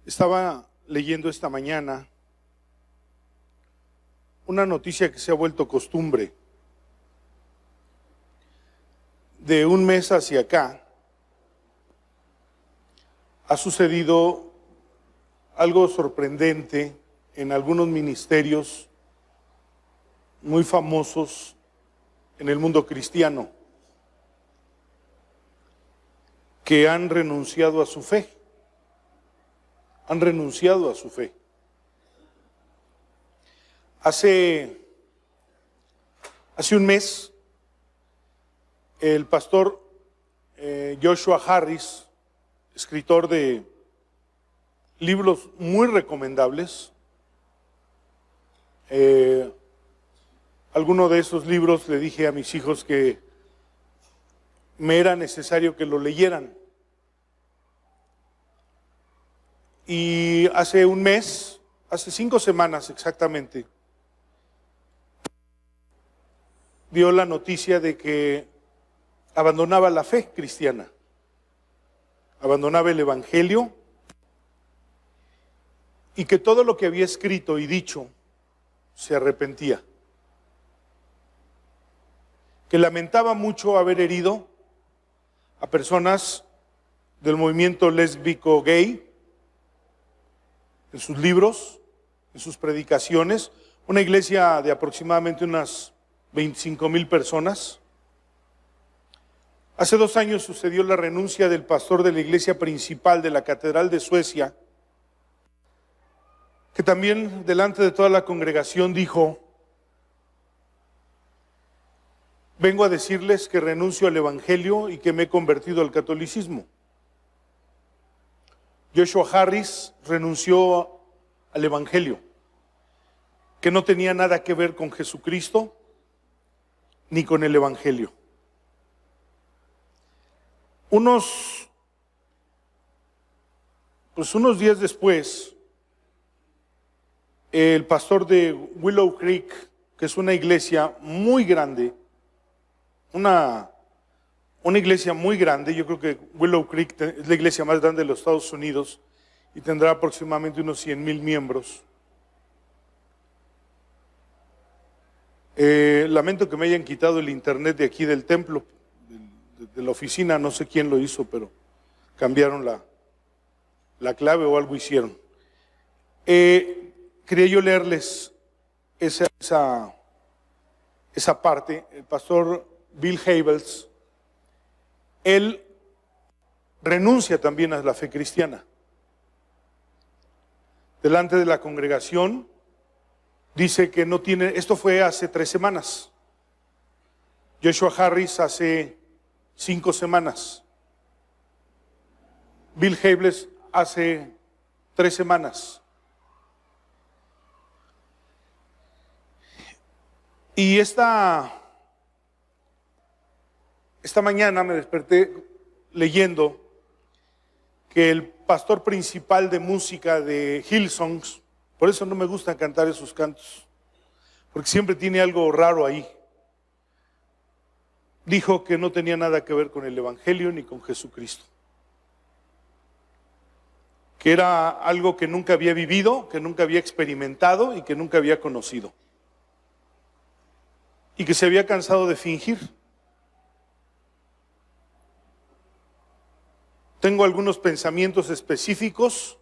Estaba leyendo esta mañana una noticia que se ha vuelto costumbre. De un mes hacia acá ha sucedido algo sorprendente en algunos ministerios muy famosos en el mundo cristiano que han renunciado a su fe. Han renunciado a su fe. Hace un mes, el pastor Joshua Harris, escritor de libros muy recomendables, alguno de esos libros le dije a mis hijos que me era necesario que lo leyeran. Y hace un mes, hace 5 semanas exactamente, dio la noticia de que abandonaba la fe cristiana, abandonaba el evangelio y que todo lo que había escrito y dicho se arrepentía. Que lamentaba mucho haber herido a personas del movimiento lésbico gay en sus libros, en sus predicaciones, una iglesia de aproximadamente unas 25,000 personas. Hace 2 años sucedió la renuncia del pastor de la iglesia principal de la Catedral de Suecia, que también delante de toda la congregación dijo: vengo a decirles que renuncio al evangelio y que me he convertido al catolicismo. Joshua Harris renunció al evangelio, que no tenía nada que ver con Jesucristo ni con el evangelio. Unos días después, el pastor de Willow Creek, que es una iglesia muy grande, una iglesia muy grande, yo creo que Willow Creek es la iglesia más grande de los Estados Unidos y tendrá aproximadamente unos 100,000 miembros. Lamento que me hayan quitado el internet de aquí del templo, de la oficina, no sé quién lo hizo, pero cambiaron la clave o algo hicieron. Quería yo leerles esa parte. El pastor Bill Hybels, él renuncia también a la fe cristiana. Delante de la congregación dice que no tiene, esto fue hace 3 semanas. Joshua Harris hace 5 semanas. Bill Hybels hace 3 semanas. Y esta mañana me desperté leyendo que el pastor principal de música de Hillsongs, por eso no me gusta cantar esos cantos, porque siempre tiene algo raro ahí, dijo que no tenía nada que ver con el evangelio ni con Jesucristo, que era algo que nunca había vivido, que nunca había experimentado y que nunca había conocido, y que se había cansado de fingir. Tengo algunos pensamientos específicos.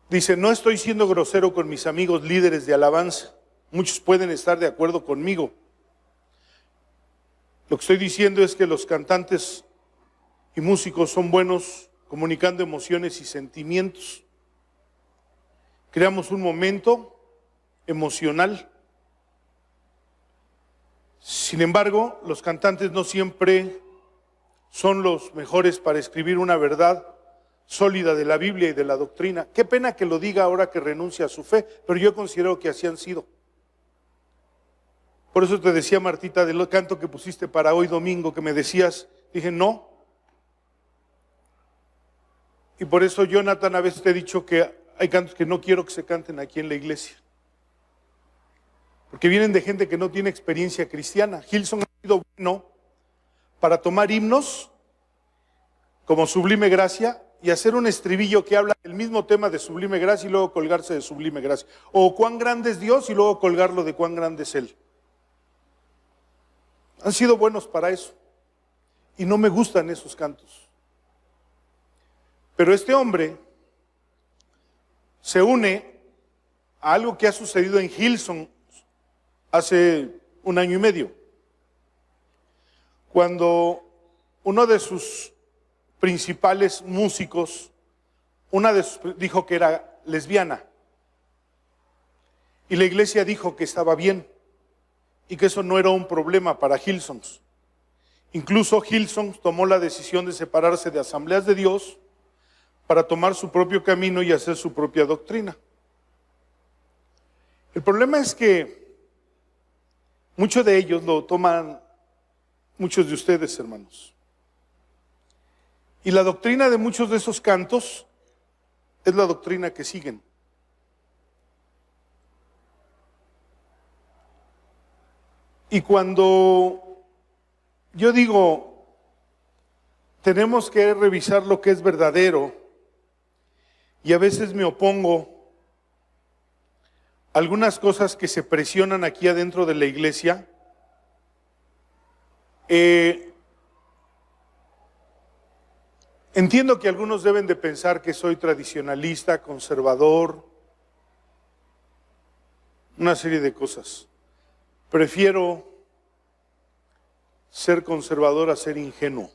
Dice: no estoy siendo grosero con mis amigos líderes de alabanza. Muchos pueden estar de acuerdo conmigo. Lo que estoy diciendo es que los cantantes y músicos son buenos comunicando emociones y sentimientos. Creamos un momento emocional. Sin embargo, los cantantes no siempre son los mejores para escribir una verdad sólida de la Biblia y de la doctrina. Qué pena que lo diga ahora que renuncia a su fe, pero yo considero que así han sido. Por eso te decía, Martita, del canto que pusiste para hoy domingo, que me decías, dije no. Y por eso, Jonathan, a veces te he dicho que hay cantos que no quiero que se canten aquí en la iglesia. porque vienen de gente que no tiene experiencia cristiana. Hillsong ha sido bueno para tomar himnos como Sublime Gracia y hacer un estribillo que habla del mismo tema de Sublime Gracia y luego colgarse de Sublime Gracia. O cuán grande es Dios y luego colgarlo de cuán grande es Él. Han sido buenos para eso. Y no me gustan esos cantos. Pero este hombre se une a algo que ha sucedido en Hillsong hace 1 año y medio. Cuando uno de sus principales músicos, dijo que era lesbiana. Y la iglesia dijo que estaba bien y que eso no era un problema para Hillsong. Incluso Hillsong tomó la decisión de separarse de Asambleas de Dios para tomar su propio camino y hacer su propia doctrina. El problema es que muchos de ellos lo toman, muchos de ustedes, hermanos. Y la doctrina de muchos de esos cantos es la doctrina que siguen. Y cuando yo digo, tenemos que revisar lo que es verdadero, y a veces me opongo a algunas cosas que se presionan aquí adentro de la iglesia, entiendo que algunos deben de pensar que soy tradicionalista, conservador, una serie de cosas. Prefiero ser conservador a ser ingenuo,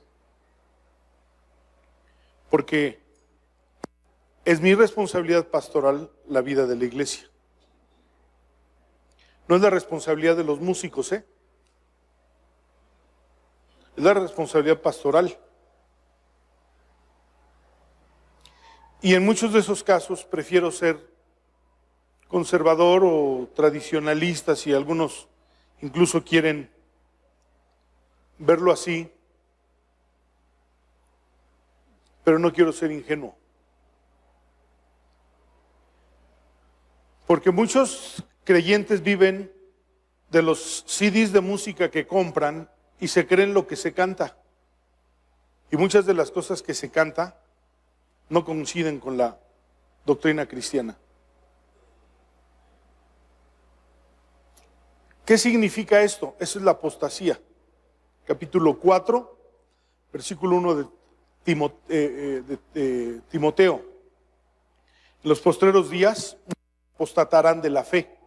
porque es mi responsabilidad pastoral la vida de la iglesia. No es la responsabilidad de los músicos, es la responsabilidad pastoral. Y en muchos de esos casos prefiero ser conservador o tradicionalista, si algunos incluso quieren verlo así, pero no quiero ser ingenuo. Porque muchos creyentes viven de los CDs de música que compran y se creen lo que se canta. Y muchas de las cosas que se canta no coinciden con la doctrina cristiana. ¿Qué significa esto? Eso es la apostasía. Capítulo 4, versículo 1 de Timoteo. En los postreros días apostatarán de la fe.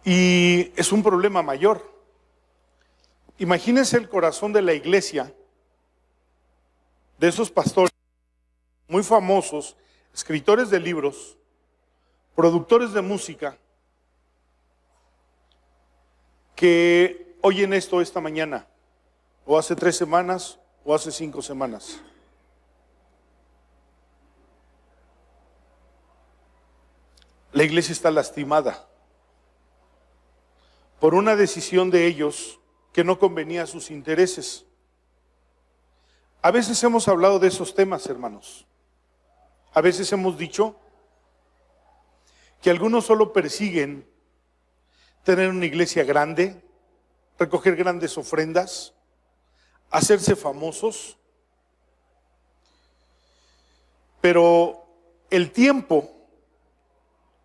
Y es un problema mayor. Imagínense el corazón de la iglesia, de esos pastores muy famosos, escritores de libros, productores de música, que oyen esto esta mañana, o hace 3 semanas, o hace 5 semanas. La iglesia está lastimada por una decisión de ellos que no convenía a sus intereses. A veces hemos hablado de esos temas, hermanos. A veces hemos dicho que algunos solo persiguen tener una iglesia grande, recoger grandes ofrendas, hacerse famosos. Pero el tiempo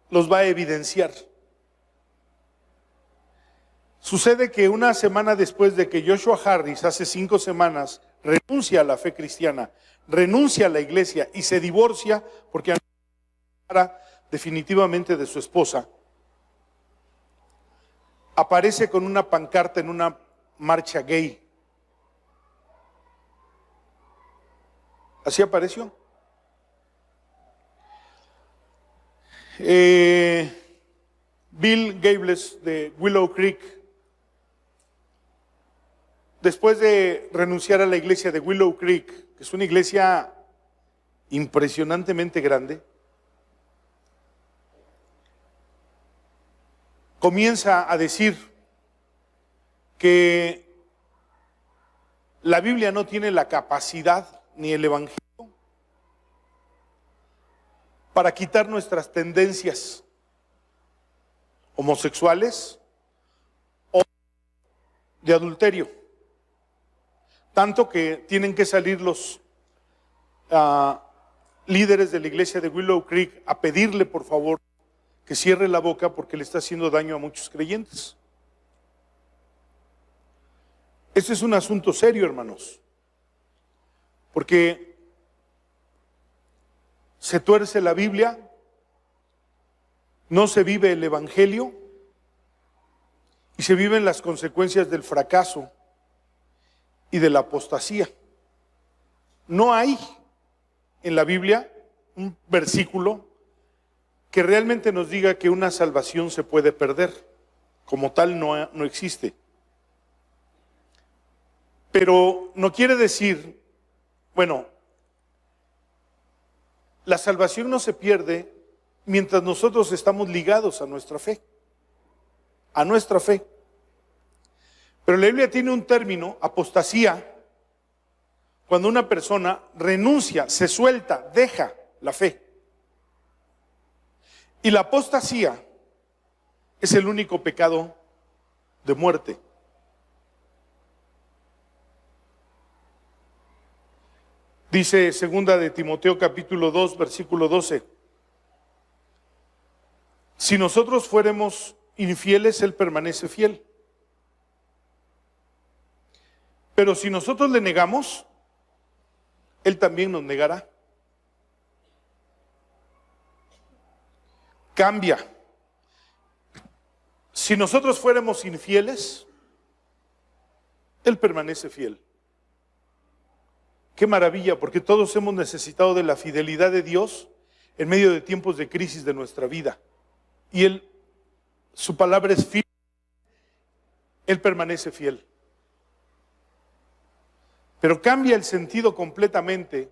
los va a evidenciar. Sucede que una semana después de que Joshua Harris, hace 5 semanas, renuncia a la fe cristiana, renuncia a la iglesia y se divorcia porque definitivamente de su esposa, aparece con una pancarta en una marcha gay. Así apareció. Bill Gables de Willow Creek, después de renunciar a la iglesia de Willow Creek, que es una iglesia impresionantemente grande, comienza a decir que la Biblia no tiene la capacidad ni el Evangelio para quitar nuestras tendencias homosexuales o de adulterio. Tanto que tienen que salir los líderes de la iglesia de Willow Creek a pedirle por favor que cierre la boca porque le está haciendo daño a muchos creyentes. Este es un asunto serio, hermanos, porque se tuerce la Biblia, no se vive el Evangelio y se viven las consecuencias del fracaso y de la apostasía. No hay en la Biblia un versículo que realmente nos diga que una salvación se puede perder. Como tal no existe. Pero no quiere decir, bueno, la salvación no se pierde mientras nosotros estamos ligados a nuestra fe. A nuestra fe. Pero la Biblia tiene un término, apostasía, cuando una persona renuncia, se suelta, deja la fe. Y la apostasía es el único pecado de muerte. Dice segunda de Timoteo capítulo 2, versículo 12. Si nosotros fuéramos infieles, Él permanece fiel. Pero si nosotros le negamos, Él también nos negará. Cambia. Si nosotros fuéramos infieles, Él permanece fiel. Qué maravilla, porque todos hemos necesitado de la fidelidad de Dios en medio de tiempos de crisis de nuestra vida. Y Él, su palabra es fiel. Él permanece fiel. Pero cambia el sentido completamente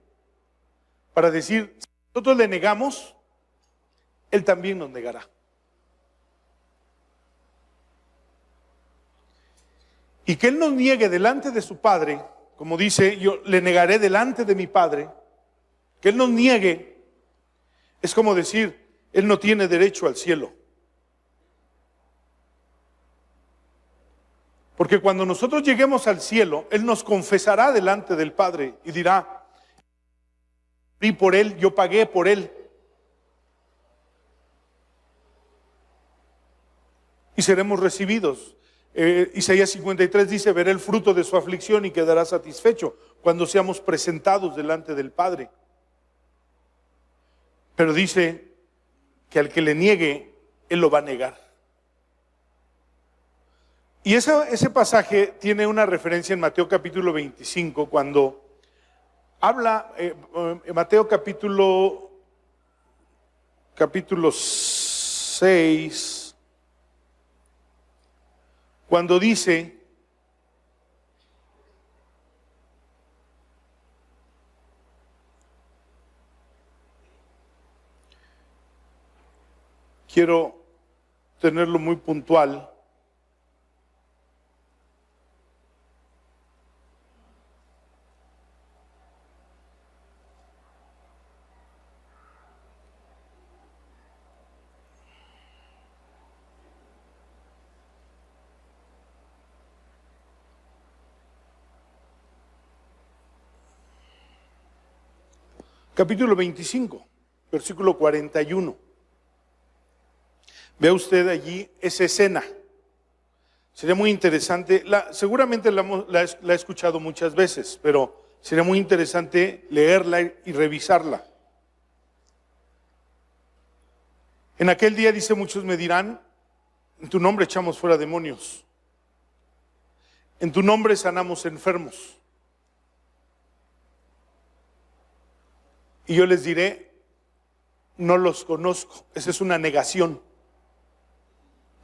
para decir, si nosotros le negamos, Él también nos negará. Y que Él nos niegue delante de su Padre, como dice, yo le negaré delante de mi Padre, que Él nos niegue, es como decir, Él no tiene derecho al cielo. Porque cuando nosotros lleguemos al cielo, Él nos confesará delante del Padre y dirá, y por Él, yo pagué por Él. Y seremos recibidos. Isaías 53 dice, veré el fruto de su aflicción y quedará satisfecho cuando seamos presentados delante del Padre. Pero dice que al que le niegue, Él lo va a negar. Y ese pasaje tiene una referencia en Mateo capítulo 25, cuando habla, en Mateo capítulo 6, cuando dice, quiero tenerlo muy puntual, capítulo 25, versículo 41. Vea usted allí esa escena. Sería muy interesante, seguramente la he escuchado muchas veces, pero sería muy interesante leerla y revisarla. En aquel día, dice, muchos me dirán, en tu nombre echamos fuera demonios, en tu nombre sanamos enfermos. Y yo les diré, no los conozco. Esa es una negación.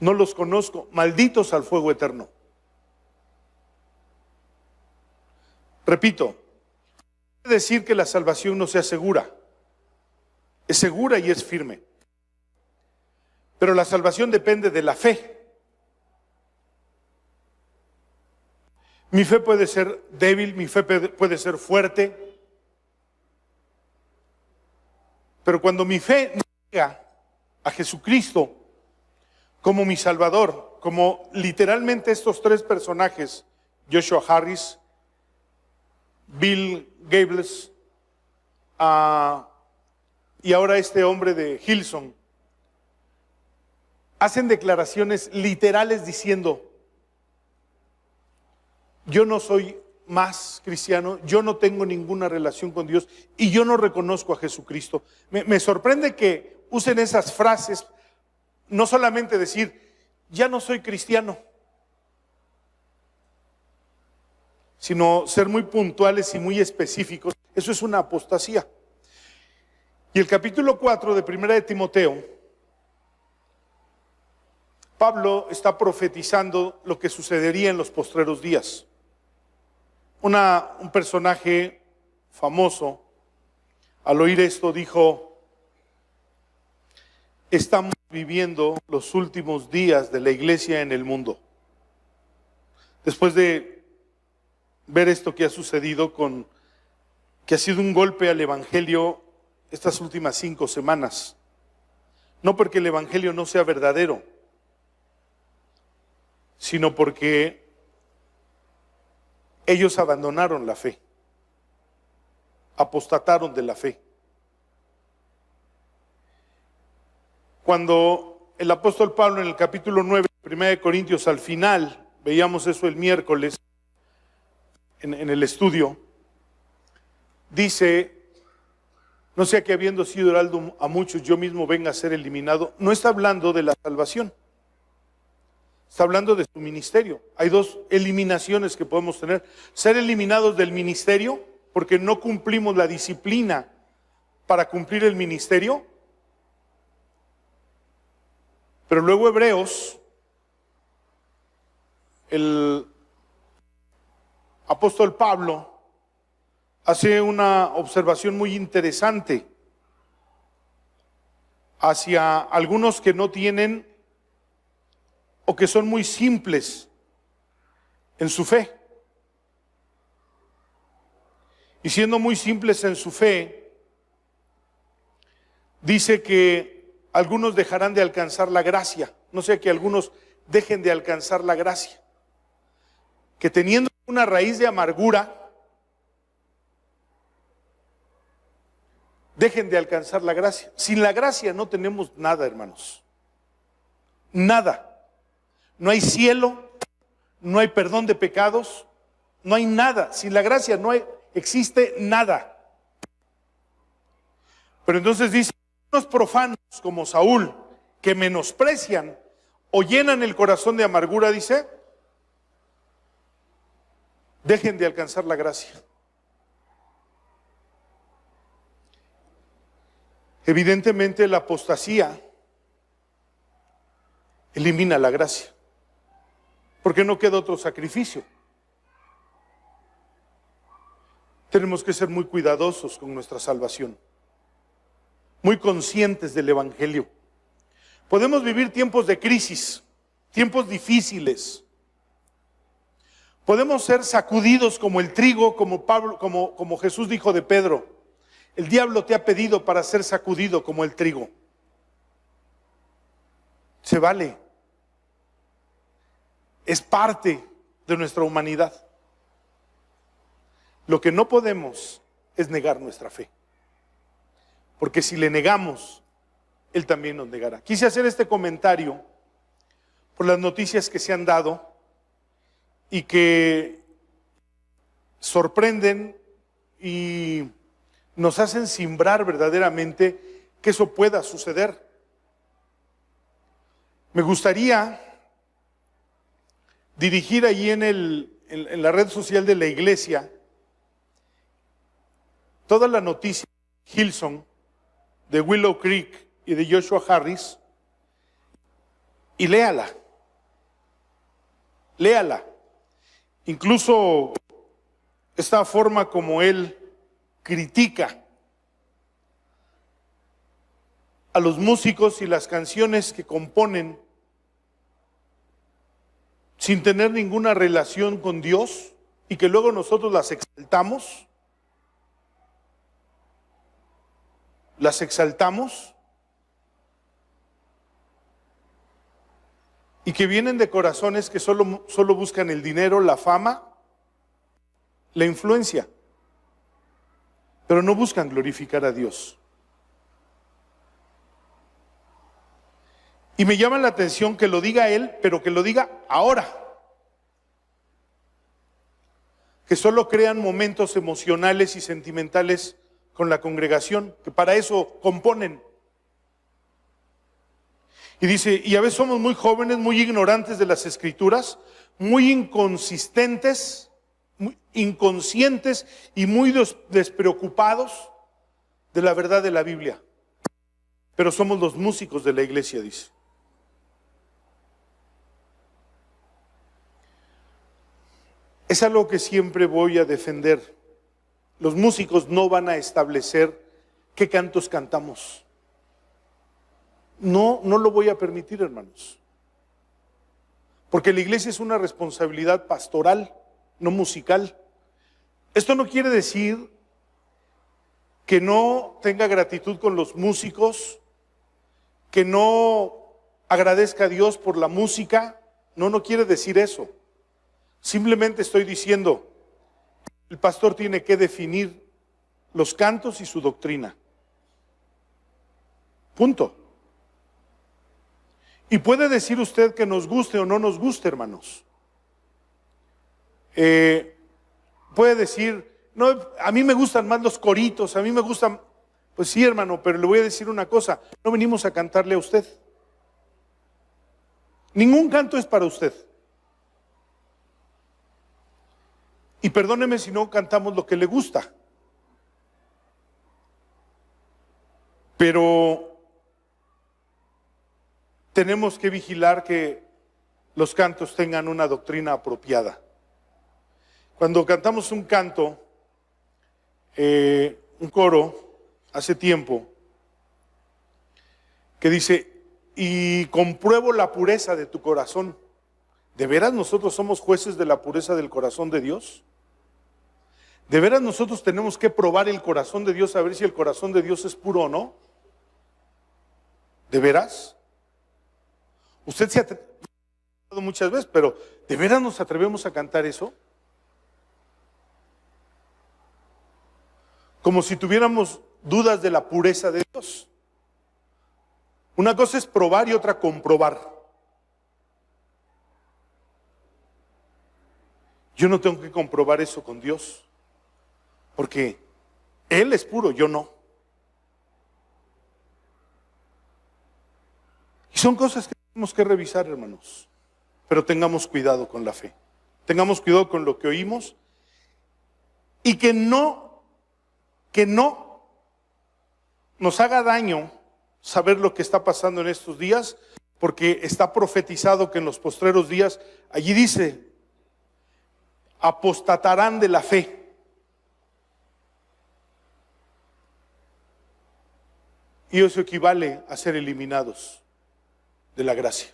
No los conozco, malditos al fuego eterno. Repito, quiere decir que la salvación no sea segura. Es segura y es firme. Pero la salvación depende de la fe. Mi fe puede ser débil, mi fe puede ser fuerte, Pero cuando mi fe niega a Jesucristo como mi Salvador, como literalmente estos tres personajes, Joshua Harris, Bill Gables, y ahora este hombre de Hillsong, hacen declaraciones literales diciendo: yo no soy más cristiano, yo no tengo ninguna relación con Dios y yo no reconozco a Jesucristo. Me sorprende que usen esas frases, no solamente decir, ya no soy cristiano, sino ser muy puntuales y muy específicos. Eso es una apostasía. Y el capítulo 4 de Primera de Timoteo, Pablo está profetizando lo que sucedería en los postreros días. Un personaje famoso, al oír esto, dijo: estamos viviendo los últimos días de la iglesia en el mundo. Después de ver esto que ha sucedido, que ha sido un golpe al evangelio estas últimas 5 semanas, no porque el evangelio no sea verdadero, sino porque ellos abandonaron la fe, apostataron de la fe. Cuando el apóstol Pablo en el capítulo 9, 1 Corintios, al final, veíamos eso el miércoles en el estudio, dice: no sea que habiendo sido heraldo a muchos, yo mismo venga a ser eliminado. No está hablando de la salvación, está hablando de su ministerio. Hay 2 eliminaciones que podemos tener: ser eliminados del ministerio porque no cumplimos la disciplina para cumplir el ministerio. Pero luego Hebreos, el apóstol Pablo hace una observación muy interesante hacia algunos que no tienen o que son muy simples en su fe. Y siendo muy simples en su fe, dice que algunos dejarán de alcanzar la gracia. No sea que algunos dejen de alcanzar la gracia, que teniendo una raíz de amargura, dejen de alcanzar la gracia. Sin la gracia no tenemos nada, hermanos. Nada. No hay cielo, no hay perdón de pecados, no hay nada. Sin la gracia no existe nada. Pero entonces dice: unos profanos como Saúl, que menosprecian o llenan el corazón de amargura, dice, dejen de alcanzar la gracia. Evidentemente la apostasía elimina la gracia, porque no queda otro sacrificio. Tenemos que ser muy cuidadosos con nuestra salvación, muy conscientes del evangelio. Podemos vivir tiempos de crisis, tiempos difíciles. Podemos ser sacudidos como el trigo, como Jesús dijo de Pedro: el diablo te ha pedido para ser sacudido como el trigo. Se vale. Es parte de nuestra humanidad. Lo que no podemos es negar nuestra fe, porque si le negamos, Él también nos negará. Quise hacer este comentario por las noticias que se han dado y que sorprenden y nos hacen simbrar verdaderamente que eso pueda suceder. Me gustaría dirigir allí en la red social de la iglesia toda la noticia de Hillsong, de Willow Creek y de Joshua Harris, y léala. Incluso esta forma como él critica a los músicos y las canciones que componen sin tener ninguna relación con Dios y que luego nosotros las exaltamos. las exaltamos y que vienen de corazones que solo buscan el dinero, la fama, la influencia, pero no buscan glorificar a Dios. Y me llama la atención que lo diga él, pero que lo diga ahora. Que solo crean momentos emocionales y sentimentales con la congregación, que para eso componen. Y dice, y a veces somos muy jóvenes, muy ignorantes de las Escrituras, muy inconsistentes, muy inconscientes y muy despreocupados de la verdad de la Biblia. Pero somos los músicos de la iglesia, dice. Es algo que siempre voy a defender. Los músicos no van a establecer qué cantos cantamos. No lo voy a permitir, hermanos. Porque la iglesia es una responsabilidad pastoral, no musical. Esto no quiere decir que no tenga gratitud con los músicos, que no agradezca a Dios por la música. No quiere decir eso. Simplemente estoy diciendo, el pastor tiene que definir los cantos y su doctrina. Punto. Y puede decir usted que nos guste o no nos guste, hermanos. Puede decir, no, a mí me gustan más los coritos, a mí me gustan. Pues sí, hermano, pero le voy a decir una cosa, no venimos a cantarle a usted. Ningún canto es para usted. Y perdóneme si no cantamos lo que le gusta. Pero tenemos que vigilar que los cantos tengan una doctrina apropiada. Cuando cantamos un canto, un coro, hace tiempo, que dice, y compruebo la pureza de tu corazón. ¿De veras nosotros somos jueces de la pureza del corazón de Dios? ¿De veras nosotros tenemos que probar el corazón de Dios a ver si el corazón de Dios es puro o no? ¿De veras? Usted se ha atrevido muchas veces, pero ¿de veras nos atrevemos a cantar eso? Como si tuviéramos dudas de la pureza de Dios. Una cosa es probar y otra comprobar. Yo no tengo que comprobar eso con Dios, porque Él es puro, yo no. Y son cosas que tenemos que revisar, hermanos. Pero tengamos cuidado con la fe. Tengamos cuidado con lo que oímos. Y que no nos haga daño saber lo que está pasando en estos días, porque está profetizado que en los postreros días, allí dice, apostatarán de la fe. Y eso equivale a ser eliminados de la gracia.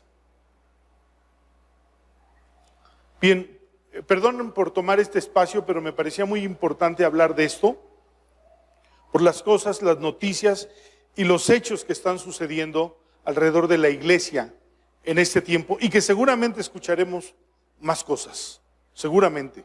Bien, perdonen por tomar este espacio, pero me parecía muy importante hablar de esto, por las cosas, las noticias y los hechos que están sucediendo alrededor de la iglesia en este tiempo, y que seguramente escucharemos más cosas, seguramente.